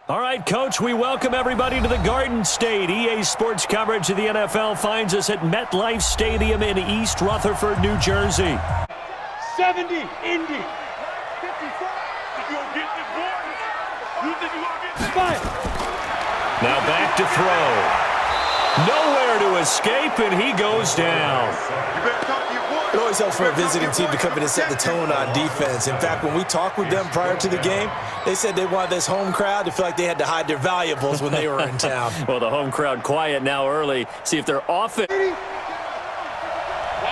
All right, Coach, we welcome everybody to the Garden State. EA Sports coverage of the NFL finds us at MetLife Stadium in East Rutherford, New Jersey. 70, Indy. 55. You gonna get this, boy? You think you gonna get this? Fine. Now back to throw. Nowhere to escape, and he goes down. You better talk to your boy. It always helps for a visiting team to come in and set the tone on defense. In fact, when we talked with them prior to the game, they said they wanted this home crowd to feel like they had to hide their valuables when they were in town. Well, the home crowd quiet now early. See if they're off it. Watch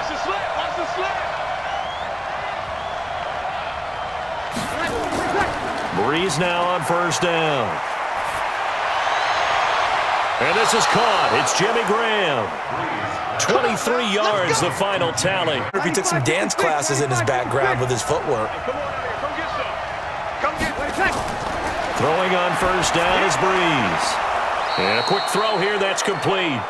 the slap. Watch the slap. Breeze now on first down. And this is caught. It's Jimmy Graham. 23 yards, the final tally. If he took some dance classes in his background with his footwork. Come on here. Come get some. Come get some. Throwing on first down is Breeze. And a quick throw here, that's complete.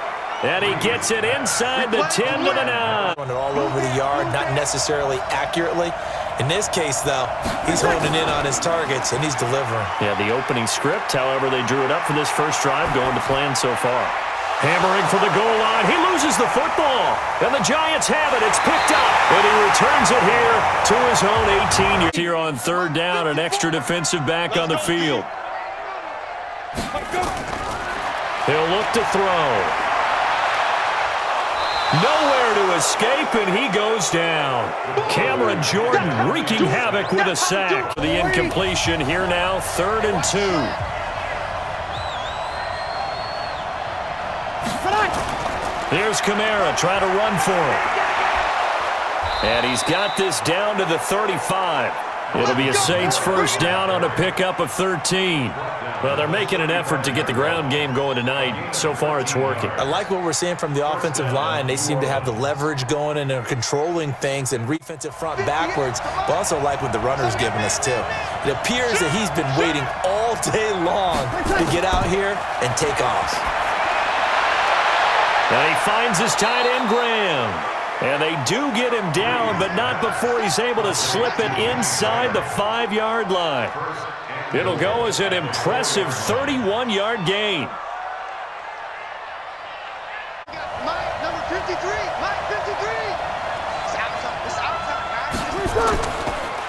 And he gets it inside the 10 to the 9. Running all over the yard, not necessarily accurately. In this case, though, he's honing in on his targets, and he's delivering. Yeah, the opening script, however, they drew it up for this first drive, going to plan so far. Hammering for the goal line. He loses the football. And the Giants have it. It's picked up. And he returns it here to his own 18. Here on third down, an extra defensive back on the field. He'll look to throw. Nowhere to escape, and he goes down. Cameron Jordan wreaking havoc with a sack. The incompletion here now, 3rd and 2. Here's Kamara trying to run for it. And he's got this down to the 35. It'll be a Saints first down on a pickup of 13. Well, they're making an effort to get the ground game going tonight. So far, it's working. I like what we're seeing from the offensive line. They seem to have the leverage going and they're controlling things and defensive front backwards, but also like what the runner's giving us, too. It appears that he's been waiting all day long to get out here and take off. And he finds his tight end, Graham. And they do get him down, but not before he's able to slip it inside the 5-yard line. It'll go as an impressive 31-yard gain. Mike, number 53. Mike, 53. It's outside, guys.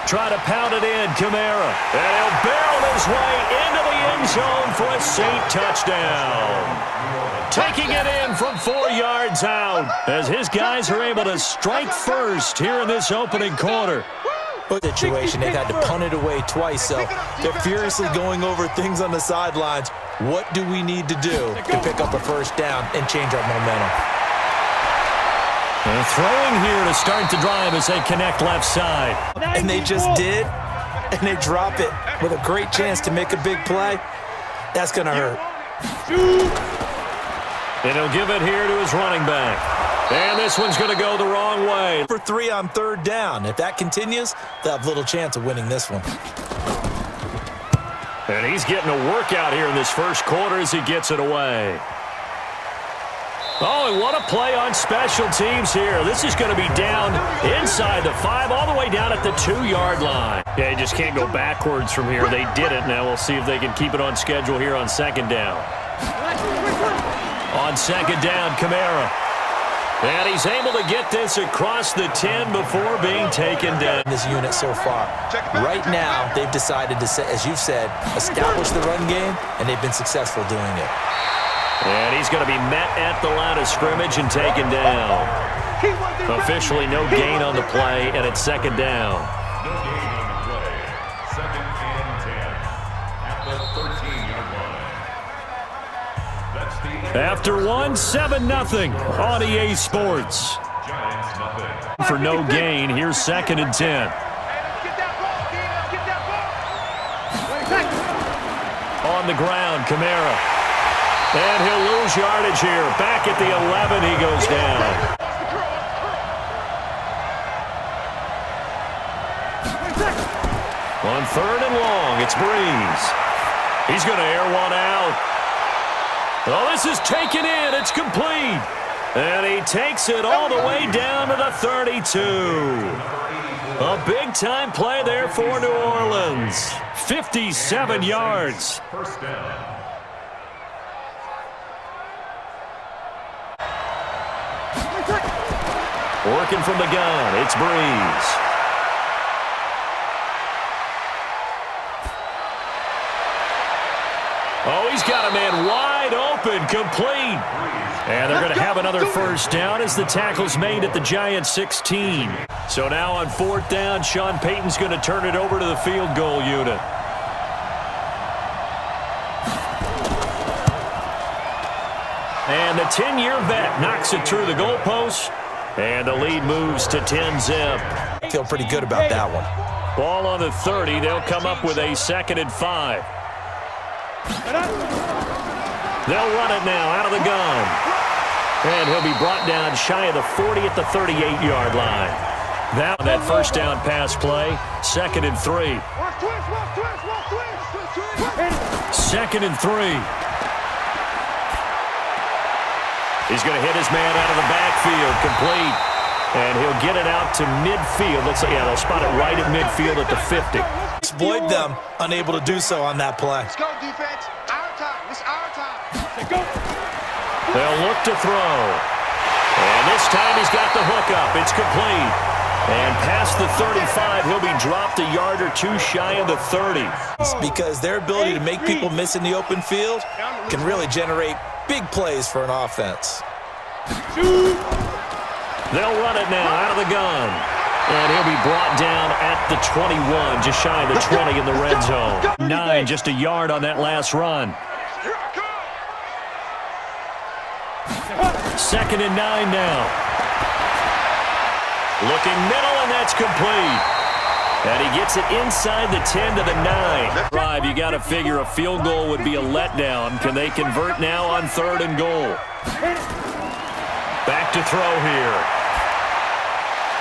Try to pound it in, Kamara. And he'll barrel his way into the end zone for a Saint touchdown. Taking it in from 4 yards out as his guys are able to strike first here in this opening quarter. Situation, they've had to punt it away twice, so they're furiously going over things on the sidelines. What do we need to do to pick up a first down and change our momentum? And throwing here to start the drive as they connect left side. And they just did, and they drop it with a great chance to make a big play. That's going to hurt. And he'll give it here to his running back. And this one's going to go the wrong way. For 3 on third down. If that continues, they'll have little chance of winning this one. And he's getting a workout here in this first quarter as he gets it away. Oh, and what a play on special teams here. This is going to be down inside the 5, all the way down at the 2-yard line. Yeah, you just can't go backwards from here. They did it. Now we'll see if they can keep it on schedule here on second down. On second down, Kamara. And he's able to get this across the 10 before being taken down. This unit so far. Right now, they've decided to, as you've said, establish the run game, and they've been successful doing it. And he's going to be met at the line of scrimmage and taken down. Officially no gain on the play, and it's second down. No gain on the play. 2nd and 10 at the 13-yard line. That's the After 7-0 on EA Sports. Giants nothing. For no gain, here's 2nd and 10. On the ground, Kamara. And he'll lose yardage here. Back at the 11, he goes down. On 3rd and long, it's Breeze. He's going to air one out. Oh, this is taken in. It's complete. And he takes it all the way down to the 32. A big-time play there for New Orleans. 57 yards. First down. Working from the gun, it's Breeze. Oh, he's got a man wide open, complete. And they're going to have another first down as the tackle's made at the Giants' 16. So now on fourth down, Sean Payton's going to turn it over to the field goal unit. And the 10-year vet knocks it through the goalpost. And the lead moves to 10-zip. I feel pretty good about that one. Ball on the 30. They'll come up with a 2nd and 5. They'll run it now out of the gun. And he'll be brought down shy of the 40 at the 38-yard line. That first down pass play, 2nd and 3. 2nd and 3. He's going to hit his man out of the backfield, complete. And he'll get it out to midfield. Looks like, yeah, they'll spot it right at midfield at the 50. Exploit them, unable to do so on that play. Let's go, defense. Our time. It's our time. Let's go. They'll look to throw. And this time he's got the hook up. It's complete. And past the 35, he'll be dropped a yard or two shy of the 30. Because their ability to make people miss in the open field can really generate big plays for an offense. They'll run it now out of the gun. And he'll be brought down at the 21, just shy of the 20 in the red zone. 9, just a yard on that last run. 2nd and 9 now. Looking middle, and that's complete. And he gets it inside the 10 to the 9. Drive, you got to figure a field goal would be a letdown. Can they convert now on 3rd and goal? Back to throw here.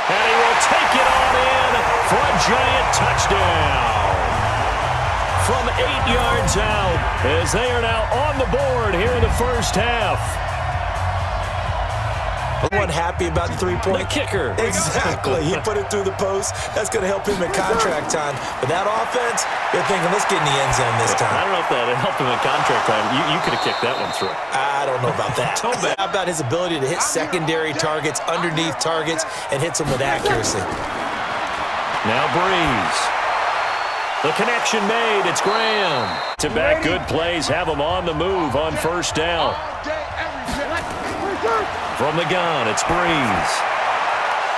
And he will take it on in for a Giant touchdown. From 8 yards out, as they are now on the board here in the first half. Everyone happy about the three-point? The kicker. Exactly. He put it through the post. That's going to help him at contract time. But that offense, they're thinking, let's get in the end zone this time. I don't know if that helped him at contract time. You could have kicked that one through. I don't know about that. How about his ability to hit secondary targets, underneath targets, and hits them with accuracy? Now Breeze. The connection made. It's Graham. To back good plays, have him on the move on first down. From the gun, it's Breeze.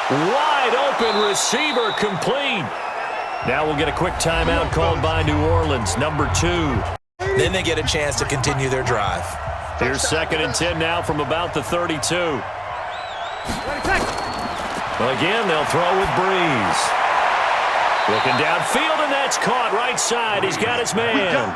Wide open receiver, complete. Now we'll get a quick timeout called by New Orleans, number 2. Then they get a chance to continue their drive. Here's 2nd and 10 now from about the 32. Well, again, they'll throw with Breeze. Looking downfield, and that's caught right side. He's got his man.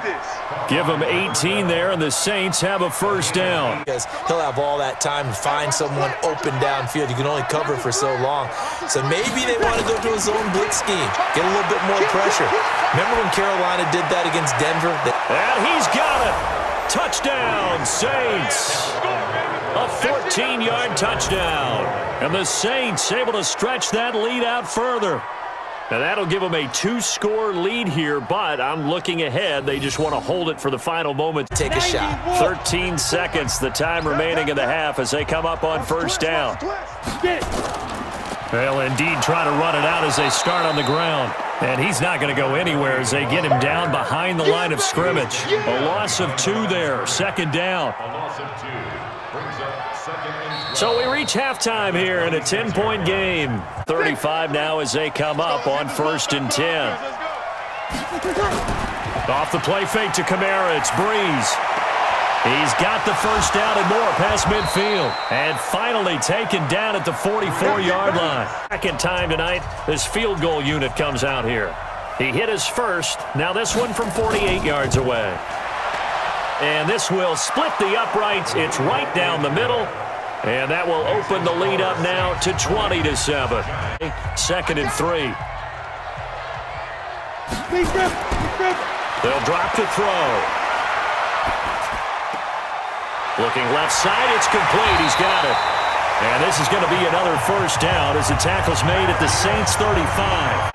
Give him 18 there, and the Saints have a first down. Because he'll have all that time to find someone open downfield. You can only cover for so long. So maybe they want to go to a zone blitz scheme, get a little bit more pressure. Remember when Carolina did that against Denver? And he's got it. Touchdown, Saints. A 14-yard touchdown. And the Saints able to stretch that lead out further. Now, that'll give them a 2-score lead here, but I'm looking ahead. They just want to hold it for the final moment. Take a shot. 13 seconds, the time remaining in the half as they come up on first down. They'll indeed try to run it out as they start on the ground. And he's not going to go anywhere as they get him down behind the line of scrimmage. A loss of 2 there, 2nd down. A loss of 2 brings up 2nd and 12. So we reach halftime here in a 10-point game. 35 now as they come up on 1st and 10. Off the play fake to Kamara, it's Breeze. He's got the first down and more past midfield. And finally taken down at the 44-yard line. Second time tonight, this field goal unit comes out here. He hit his first. Now this one from 48 yards away. And this will split the uprights. It's right down the middle. And that will open the lead up now to 20-7. 2nd and 3. They'll drop to throw. Looking left side, it's complete. He's got it. And this is going to be another first down as the tackle's made at the Saints' 35.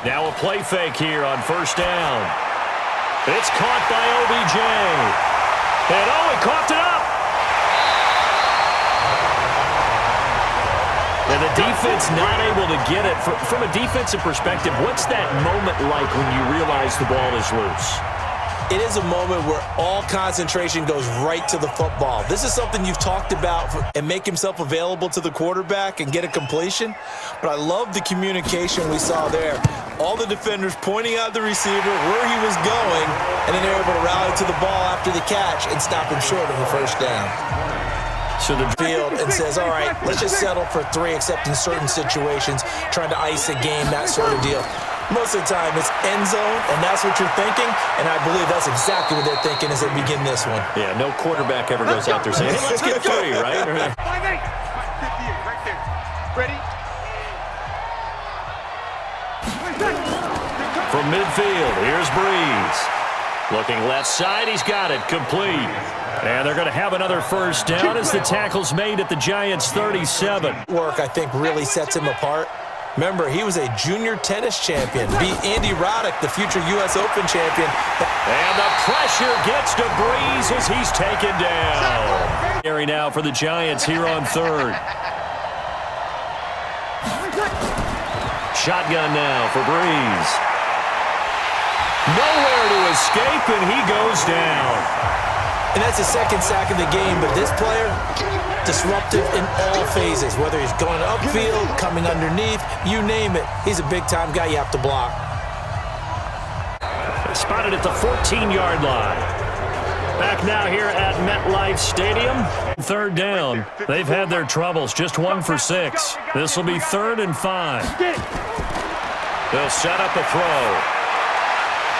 Now a play fake here on first down. It's caught by OBJ. And he coughed it up. And the defense not able to get it. From a defensive perspective, what's that moment like when you realize the ball is loose? It is a moment where all concentration goes right to the football. This is something you've talked about, and make himself available to the quarterback and get a completion. But I love the communication we saw there. All the defenders pointing out the receiver, where he was going, and then they're able to rally to the ball after the catch and stop him short of the first down. So the Field and says, all right, let's just settle for 3, except in certain situations, trying to ice a game, that sort of deal. Most of the time, it's end zone, and that's what you're thinking, and I believe that's exactly what they're thinking as they begin this one. Yeah, no quarterback ever goes out there saying, hey, let's get 3, right? 58, right there. Ready? From midfield, here's Breeze. Looking left side, he's got it, complete. And they're going to have another first down as the tackle's made at the Giants' 37. Work, I think, really sets him apart. Remember, he was a junior tennis champion, beat Andy Roddick, the future U.S. Open champion. And the pressure gets to Breeze as he's taken down. Carry now for the Giants here on third. Shotgun now for Breeze. Nowhere to escape, and he goes down. And that's the second sack of the game, but this player, disruptive in all phases, whether he's going upfield, coming underneath, you name it. He's a big-time guy you have to block. Spotted at the 14-yard line. Back now here at MetLife Stadium. Third down. They've had their troubles. Just 1 for 6. This will be 3rd and 5. They'll set up a throw.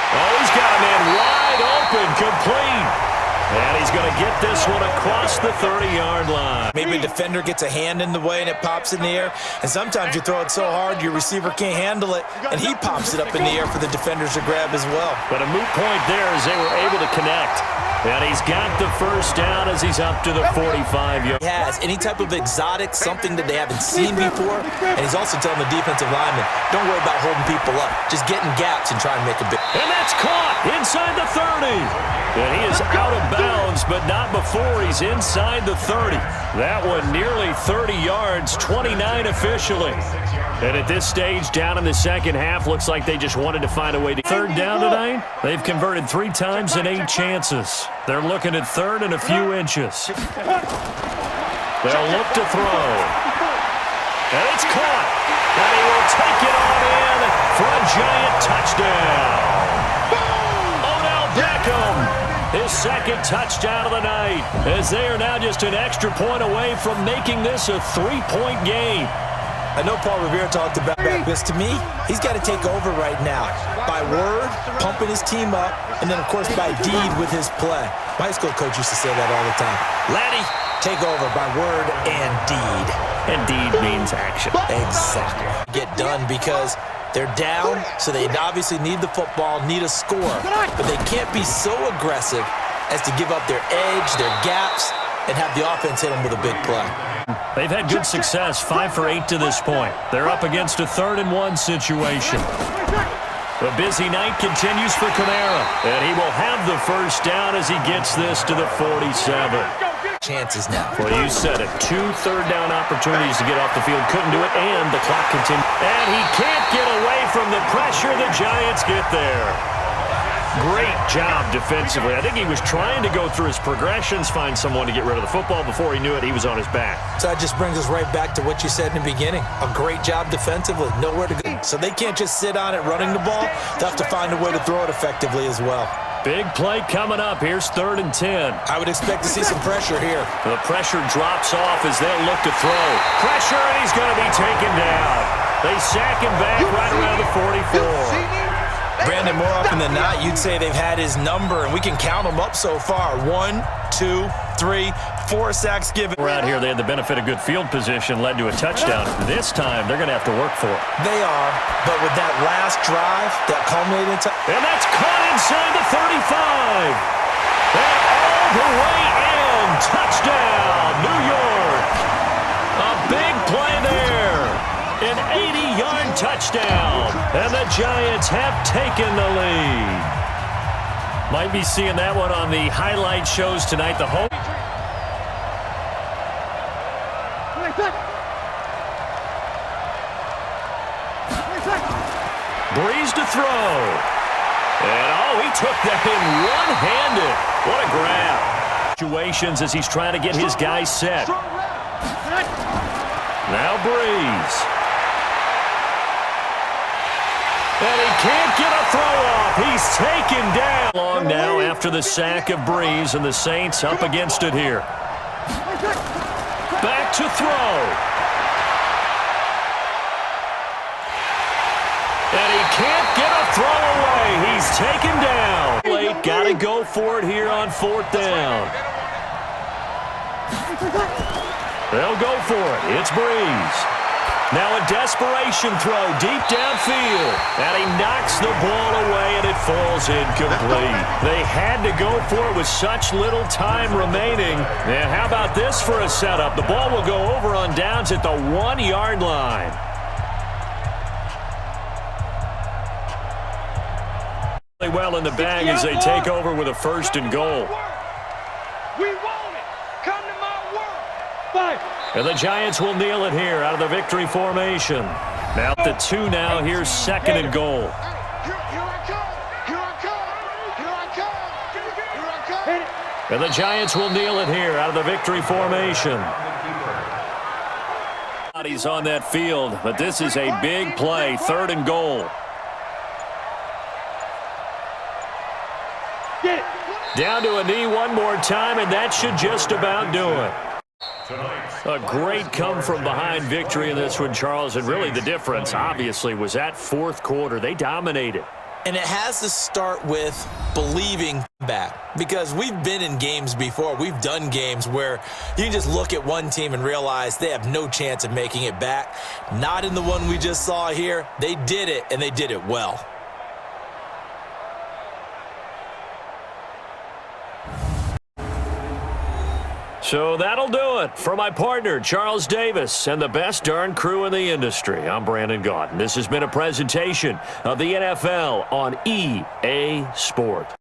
Oh, he's got a man wide open, complete. And he's going to get this one across the 30-yard line. Maybe a defender gets a hand in the way and it pops in the air. And sometimes you throw it so hard your receiver can't handle it, and he pops it up in the air for the defenders to grab as well. But a moot point there as they were able to connect. And he's got the first down as he's up to the 45-yard. He has any type of exotic, something that they haven't seen before. And he's also telling the defensive lineman, don't worry about holding people up. Just get in gaps and try and make a big. And that's caught inside the 30. And he is out of bounds, but not before he's inside the 30. That one nearly 30 yards, 29 officially. And at this stage, down in the second half, looks like they just wanted to find a way to third down tonight. They've converted 3 times in 8 chances. They're looking at third and a few inches. They'll look to throw. And it's caught. And he will take it on in for a Giant touchdown. Odell Beckham, his second touchdown of the night, as they are now just an extra point away from making this a 3-point game. I know Paul Revere talked about this. To me, he's got to take over right now. By word, pumping his team up, and then, of course, by deed with his play. My high school coach used to say that all the time. Laddie, take over by word and deed. And deed means action. Exactly. Get done because they're down, so they obviously need the football, need a score. But they can't be so aggressive as to give up their edge, their gaps, and have the offense hit them with a big play. They've had good success, 5 for 8 to this point. They're up against a 3rd and 1 situation. The busy night continues for Kamara, and he will have the first down as he gets this to the 47. Chances now. Well, you said it. 2 third-down opportunities to get off the field. Couldn't do it, and the clock continues. And he can't get away from the pressure. The Giants get there. Great job defensively. I think he was trying to go through his progressions, find someone to get rid of the football. Before he knew it, he was on his back. So that just brings us right back to what you said in the beginning. A great job defensively. Nowhere to go. So they can't just sit on it running the ball. They have to find a way to throw it effectively as well. Big play coming up. Here's 3rd and 10. I would expect to see some pressure here. The pressure drops off as they'll look to throw. Pressure, and he's going to be taken down. They sack him back right around the 44. Brandon, more often than not, you'd say they've had his number, and we can count them up so far. 1, 2, 3, 4 sacks given. We're out here. They had the benefit of good field position, led to a touchdown. This time, they're going to have to work for it. They are, but with that last drive, that culminated and that's caught inside the 35. And all the way in. Touchdown, New York. A big play there. An 80-yard touchdown. And the Giants have taken the lead. Might be seeing that one on the highlight shows tonight. The home. Breeze to throw. And, oh, he took that in one-handed. What a grab. Situations as he's trying to get his guys set. Now Breeze. And he can't get a throw off. He's taken down. Long now after the sack of Breeze, and the Saints up against it here. Back to throw. And he can't get a throw away. He's taken down. Late, got to go for it here on 4th down. They'll go for it. It's Breeze. Now a desperation throw deep downfield. And he knocks the ball away, and it falls incomplete. They had to go for it with such little time remaining. And how about this for a setup? The ball will go over on downs at the 1-yard line. Well in the bag as they take over with a 1st and goal. We want it. Come to my work. Fight. And the Giants will kneel it here out of the victory formation. Now at the 2 now, here's 2nd and goal. Here I come. Here I come. Here I come. Here I come. And the Giants will kneel it here out of the victory formation. He's on that field, but this is a big play, 3rd and goal. Down to a knee one more time, and that should just about do it. A great come-from-behind victory in this one, Charles, and really the difference, obviously, was that 4th quarter. They dominated. And it has to start with believing back, because we've been in games before. We've done games where you can just look at one team and realize they have no chance of making it back. Not in the one we just saw here. They did it, and they did it well. So that'll do it. For my partner, Charles Davis, and the best darn crew in the industry, I'm Brandon Gaudin. This has been a presentation of the NFL on EA Sports.